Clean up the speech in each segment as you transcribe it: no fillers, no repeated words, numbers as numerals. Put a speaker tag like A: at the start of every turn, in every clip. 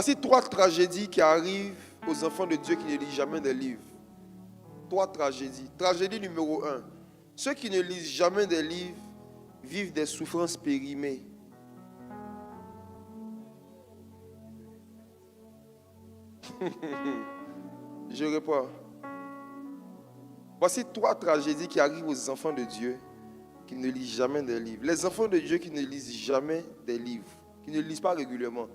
A: Voici 3 tragédies qui arrivent aux enfants de Dieu qui ne lisent jamais des livres. 3 tragédies. Tragédie numéro 1. Ceux qui ne lisent jamais des livres vivent des souffrances périmées. Je réponds. Voici 3 tragédies qui arrivent aux enfants de Dieu qui ne lisent jamais des livres. Les enfants de Dieu qui ne lisent jamais des livres, qui ne lisent pas régulièrement,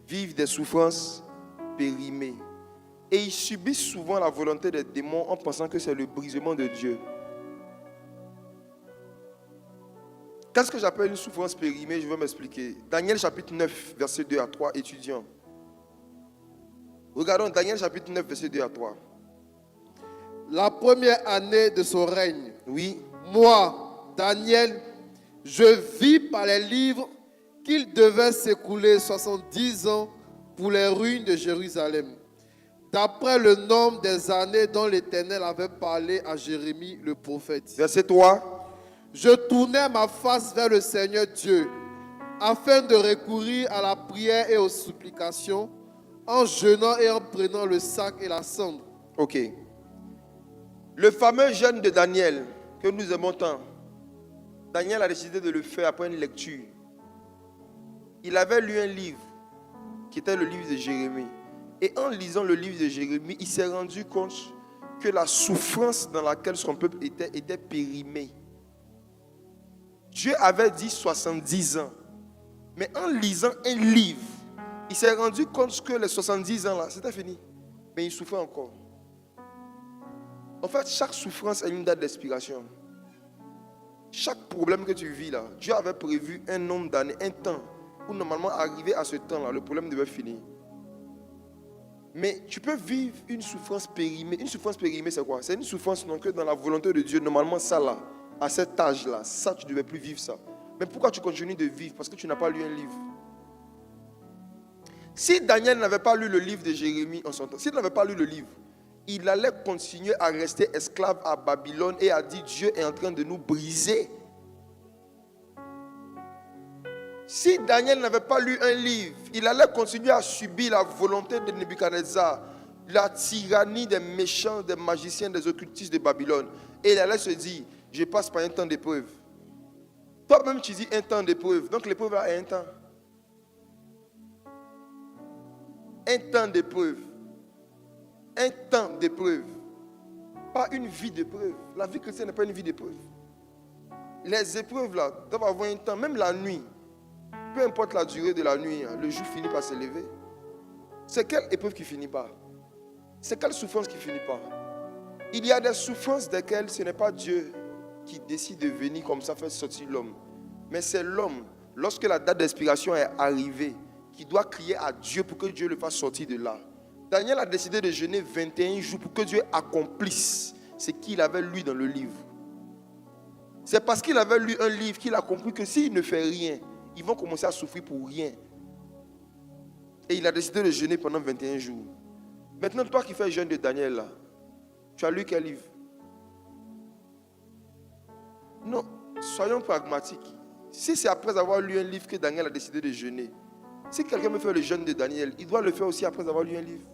A: vivent des souffrances périmées. Et ils subissent souvent la volonté des démons en pensant que c'est le brisement de Dieu. Qu'est-ce que j'appelle une souffrance périmée? Je vais m'expliquer. Daniel chapitre 9, verset 2 à 3, étudiants. Regardons Daniel chapitre 9, verset 2 à 3.
B: La première année de son règne,
A: Oui.
B: moi, Daniel, je vis par les livres qu'il devait s'écouler 70 ans pour les ruines de Jérusalem, d'après le nombre des années dont l'Éternel avait parlé à Jérémie le prophète.
A: Verset 3.
B: Je tournai ma face vers le Seigneur Dieu, afin de recourir à la prière et aux supplications, en jeûnant et en prenant le sac et la cendre.
A: Ok. Le fameux jeûne de Daniel, que nous aimons tant, Daniel a décidé de le faire après une lecture. Il avait lu un livre, qui était le livre de Jérémie. Et en lisant le livre de Jérémie, il s'est rendu compte que la souffrance dans laquelle son peuple était périmée. Dieu avait dit 70 ans. Mais en lisant un livre, il s'est rendu compte que les 70 ans là, c'était fini. Mais il souffrait encore. En fait, chaque souffrance a une date d'expiration. Chaque problème que tu vis là, Dieu avait prévu un nombre d'années, un temps, où normalement, arrivé à ce temps là, le problème devait finir. Mais tu peux vivre une souffrance périmée. Une souffrance périmée, c'est quoi? C'est une souffrance non que dans la volonté de Dieu, normalement ça là, à cet âge-là, ça, tu ne devais plus vivre ça. Mais pourquoi tu continues de vivre? Parce que tu n'as pas lu un livre. Si Daniel n'avait pas lu le livre de Jérémie en son temps, s'il n'avait pas lu le livre, il allait continuer à rester esclave à Babylone et à dire Dieu est en train de nous briser. Si Daniel n'avait pas lu un livre, il allait continuer à subir la volonté de Nebuchadnezzar, la tyrannie des méchants, des magiciens, des occultistes de Babylone. Et il allait se dire, je passe par un temps d'épreuve. Toi-même, tu dis un temps d'épreuve. Donc l'épreuve a un temps. Un temps d'épreuve. Un temps d'épreuve. Pas une vie d'épreuve. La vie chrétienne n'est pas une vie d'épreuve. Les épreuves là doivent avoir un temps, même la nuit. Peu importe la durée de la nuit, le jour finit par se lever. C'est quelle épreuve qui finit pas? C'est quelle souffrance qui finit pas? Il y a des souffrances desquelles ce n'est pas Dieu qui décide de venir comme ça faire sortir l'homme. Mais c'est l'homme, lorsque la date d'expiration est arrivée, qui doit crier à Dieu pour que Dieu le fasse sortir de là. Daniel a décidé de jeûner 21 jours pour que Dieu accomplisse ce qu'il avait lu dans le livre. C'est parce qu'il avait lu un livre qu'il a compris que s'il ne fait rien, ils vont commencer à souffrir pour rien. Et il a décidé de jeûner pendant 21 jours. Maintenant, toi qui fais le jeûne de Daniel, là, tu as lu quel livre? Non, soyons pragmatiques. Si c'est après avoir lu un livre que Daniel a décidé de jeûner, si quelqu'un veut faire le jeûne de Daniel, il doit le faire aussi après avoir lu un livre.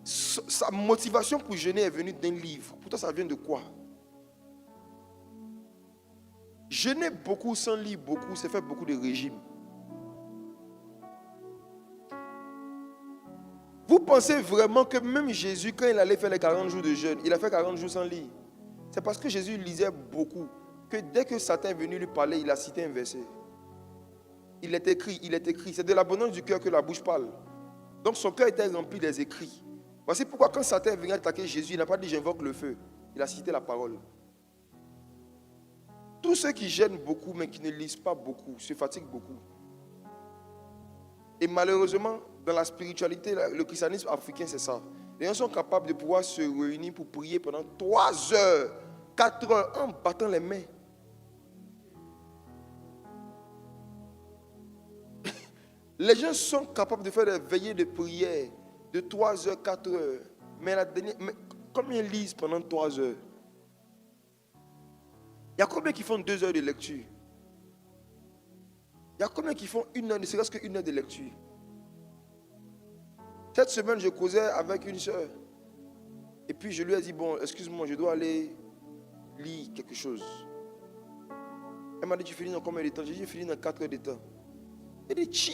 A: Sa motivation pour jeûner est venue d'un livre. Pour toi, ça vient de quoi? Jeûner beaucoup sans lire beaucoup, c'est faire beaucoup de régimes. Vous pensez vraiment que même Jésus, quand il allait faire les 40 jours de jeûne, il a fait 40 jours sans lire? C'est parce que Jésus lisait beaucoup que dès que Satan est venu lui parler, il a cité un verset. Il est écrit. C'est de l'abondance du cœur que la bouche parle. Donc son cœur était rempli des écrits. Voici pourquoi quand Satan est venu attaquer Jésus, il n'a pas dit j'invoque le feu. Il a cité la parole. Tous ceux qui gênent beaucoup mais qui ne lisent pas beaucoup se fatiguent beaucoup. Et malheureusement, dans la spiritualité, le christianisme africain, c'est ça. Les gens sont capables de pouvoir se réunir pour prier pendant 3 heures, 4 heures en battant les mains. Les gens sont capables de faire des veillées de prière de 3 heures, 4 heures. Mais combien lisent pendant 3 heures? Il y a combien qui font 2 heures de lecture? Il y a combien qui font une heure, ne serait-ce qu'une heure de lecture? Cette semaine, je causais avec une soeur. Et puis je lui ai dit, bon, excuse-moi, je dois aller lire quelque chose. Elle m'a dit, tu finis dans combien de temps? J'ai dit, je finis dans 4 heures de temps. Elle dit, tiens,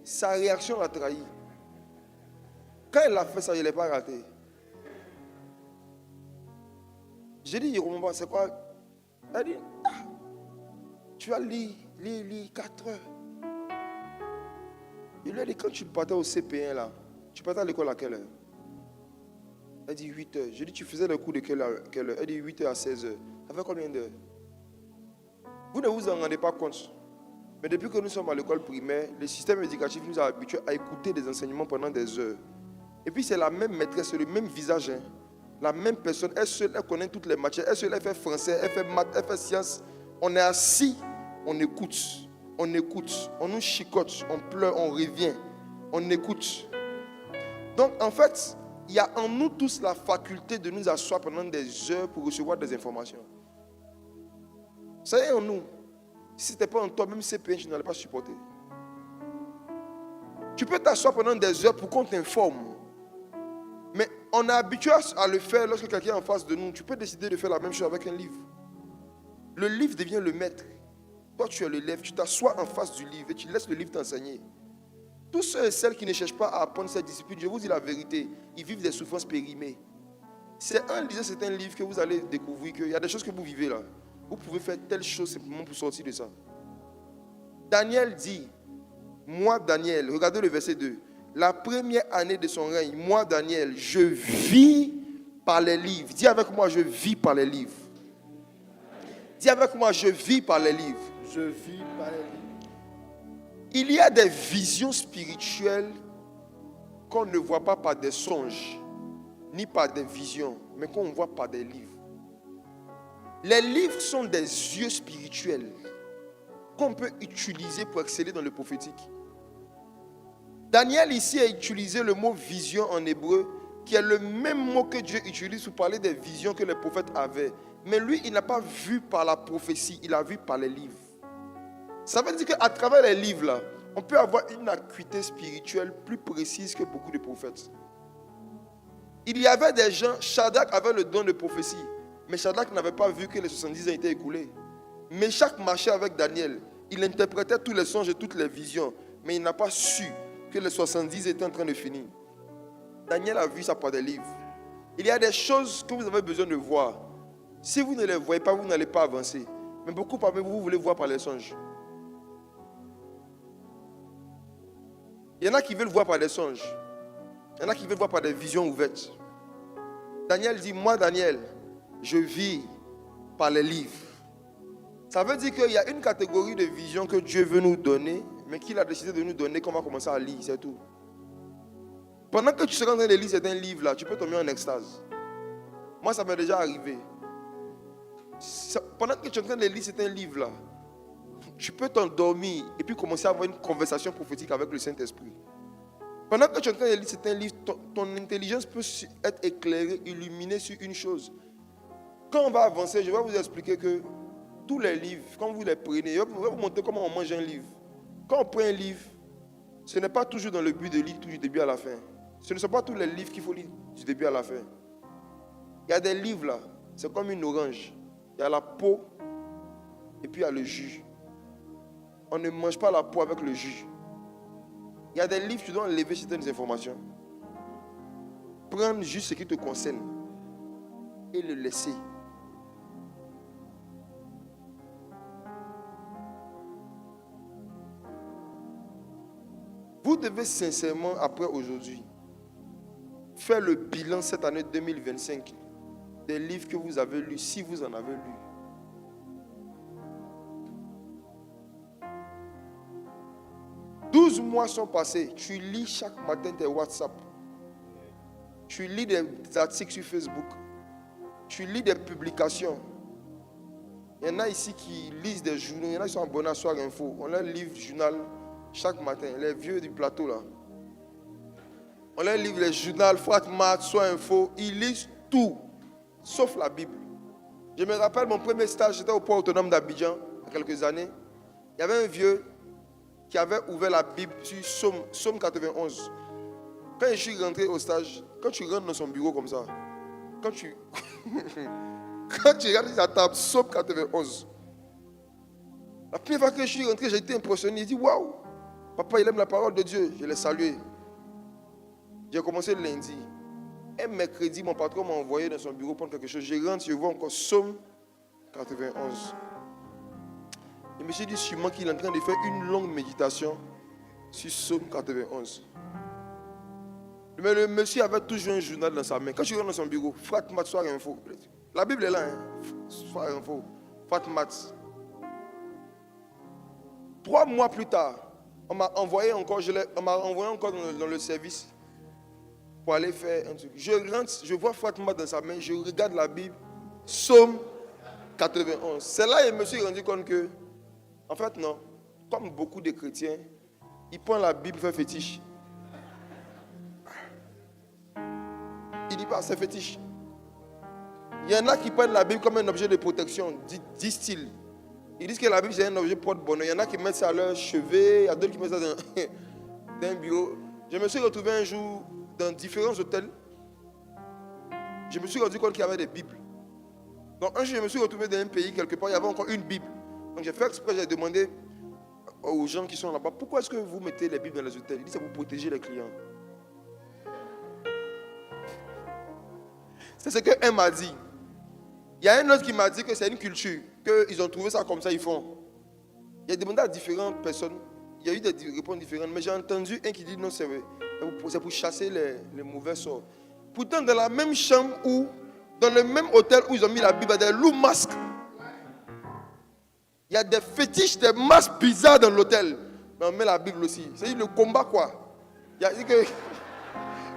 A: sa réaction l'a trahi. Quand elle a fait ça, je ne l'ai pas raté. J'ai dit, c'est quoi? Elle dit, ah, tu as lire 4 heures. Je lui ai dit, quand tu partais au CP1 là, tu partais à l'école à quelle heure? Elle dit 8 heures. J'ai dit, tu faisais le cours de quelle heure? Elle dit 8 heures à 16 heures. Ça fait combien d'heures? Vous ne vous en rendez pas compte. Mais depuis que nous sommes à l'école primaire, le système éducatif nous a habitués à écouter des enseignements pendant des heures. Et puis c'est la même maîtresse, le même visage. Hein. La même personne. Elle seule, elle connaît toutes les matières. Elle seule, elle fait français, elle fait maths, elle fait sciences. On est assis, on écoute. On écoute. On nous chicote, on pleure, on revient. On écoute. Donc en fait, il y a en nous tous la faculté de nous asseoir pendant des heures pour recevoir des informations. Ça y est en nous. Si ce n'était pas en toi, même CPN, tu n'allais pas supporter. Tu peux t'asseoir pendant des heures pour qu'on t'informe. Mais on est habitué à le faire lorsque quelqu'un est en face de nous. Tu peux décider de faire la même chose avec un livre. Le livre devient le maître. Toi, tu es l'élève, tu t'assois en face du livre et tu laisses le livre t'enseigner. Tous ceux et celles qui ne cherchent pas à apprendre cette discipline, je vous dis la vérité, ils vivent des souffrances périmées. C'est en lisant certains livres que vous allez découvrir qu'il y a des choses que vous vivez là. Vous pouvez faire telle chose simplement pour sortir de ça. Daniel dit, moi Daniel, regardez le verset 2. La première année de son règne, moi Daniel, je vis par les livres. Dis avec moi, je vis par les livres. Dis avec moi, je vis par les livres.
B: Je vis par les livres.
A: Il y a des visions spirituelles qu'on ne voit pas par des songes, ni par des visions, mais qu'on voit par des livres. Les livres sont des yeux spirituels qu'on peut utiliser pour exceller dans le prophétique. Daniel ici a utilisé le mot vision en hébreu, qui est le même mot que Dieu utilise pour parler des visions que les prophètes avaient. Mais lui, il n'a pas vu par la prophétie, il a vu par les livres. Ça veut dire qu'à travers les livres, là, on peut avoir une acuité spirituelle plus précise que beaucoup de prophètes. Il y avait des gens, Shadrach avait le don de prophétie, mais Shadrach n'avait pas vu que les 70 ans étaient écoulés. Meshach marchait avec Daniel. Il interprétait tous les songes et toutes les visions, mais il n'a pas su que les 70 étaient en train de finir. Daniel a vu ça par des livres. Il y a des choses que vous avez besoin de voir. Si vous ne les voyez pas, vous n'allez pas avancer. Mais beaucoup parmi vous, vous voulez voir par les songes. Il y en a qui veulent voir par des songes. Il y en a qui veulent voir par des visions ouvertes. Daniel dit, moi Daniel, je vis par les livres. Ça veut dire qu'il y a une catégorie de visions que Dieu veut nous donner, mais qu'il a décidé de nous donner qu'on va commencer à lire, c'est tout. Pendant que tu seras en train de lire certains livres là, tu peux tomber en extase. Moi, ça m'est déjà arrivé. Pendant que tu es en train de lire certains livres là, tu peux t'endormir et puis commencer à avoir une conversation prophétique avec le Saint-Esprit. Pendant que tu es en train de lire certains livres, ton intelligence peut être éclairée, illuminée sur une chose. Quand on va avancer, je vais vous expliquer que tous les livres, quand vous les prenez, je vais vous montrer comment on mange un livre. Quand on prend un livre, ce n'est pas toujours dans le but de lire tout du début à la fin. Ce ne sont pas tous les livres qu'il faut lire du début à la fin. Il y a des livres là, c'est comme une orange. Il y a la peau et puis il y a le jus. On ne mange pas la peau avec le jus. Il y a des livres, tu dois enlever certaines informations. Prendre juste ce qui te concerne et le laisser. Vous devez sincèrement, après aujourd'hui, faire le bilan cette année 2025 des livres que vous avez lus, si vous en avez lu. « 12 mois sont passés, tu lis chaque matin tes WhatsApp, tu lis des articles sur Facebook, tu lis des publications. Il y en a ici qui lisent des journaux, il y en a qui sont abonnés à Soir Info, on leur livre le journal chaque matin, les vieux du plateau là. On leur livre les journaux, Fratmat, Soir Info, ils lisent tout, sauf la Bible. Je me rappelle mon premier stage, j'étais au port autonome d'Abidjan, il y a quelques années. Il y avait un vieux, qui avait ouvert la Bible sur Psaume 91. Quand je suis rentré au stage, quand tu rentres dans son bureau comme ça, quand tu regardes sa table, Psaume 91, la première fois que je suis rentré, j'ai été impressionné. Il dit, waouh, papa, il aime la parole de Dieu. Je l'ai salué. J'ai commencé le lundi. Un mercredi, mon patron m'a envoyé dans son bureau prendre quelque chose. Je rentre, je vois encore Psaume 91. Je me suis dit sûrement qu'il est en train de faire une longue méditation sur Psaume 91. Mais le monsieur avait toujours un journal dans sa main. Quand je rentre dans son bureau, Frat Mat, Soir Info. La Bible est là, hein? Soir Info, Frat Mat. 3 mois plus tard, on m'a envoyé encore dans le service pour aller faire un truc. Je rentre, je vois Frat Mat dans sa main, je regarde la Bible, Psaume 91. C'est là que je me suis rendu compte que, en fait, non, comme beaucoup de chrétiens, ils prennent la Bible faire fétiche. Il dit pas, c'est fétiche. Il y en a qui prennent la Bible comme un objet de protection, disent-ils. Ils disent que la Bible c'est un objet porte-bonheur. Il y en a qui mettent ça à leur chevet, il y a d'autres qui mettent ça dans un bureau. Je me suis retrouvé un jour dans différents hôtels. Je me suis rendu compte qu'il y avait des Bibles. Donc un jour, je me suis retrouvé dans un pays, quelque part, il y avait encore une Bible. Donc j'ai fait exprès, j'ai demandé aux gens qui sont là-bas, pourquoi est-ce que vous mettez les Bibles dans les hôtels? Ils disent, c'est pour protéger les clients. C'est ce qu'un m'a dit. Il y a un autre qui m'a dit que c'est une culture, qu'ils ont trouvé ça comme ça, ils font. Il a demandé à différentes personnes, il y a eu des réponses différentes, mais j'ai entendu un qui dit non, c'est pour chasser les mauvais sorts. Pourtant, dans la même chambre ou dans le même hôtel où ils ont mis la Bible, il y a des loups masques. Il y a des fétiches, des masques bizarres dans l'hôtel. Mais on met la Bible aussi. C'est le combat quoi. Il y a dit que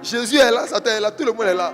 A: Jésus est là, Satan est là, tout le monde est là.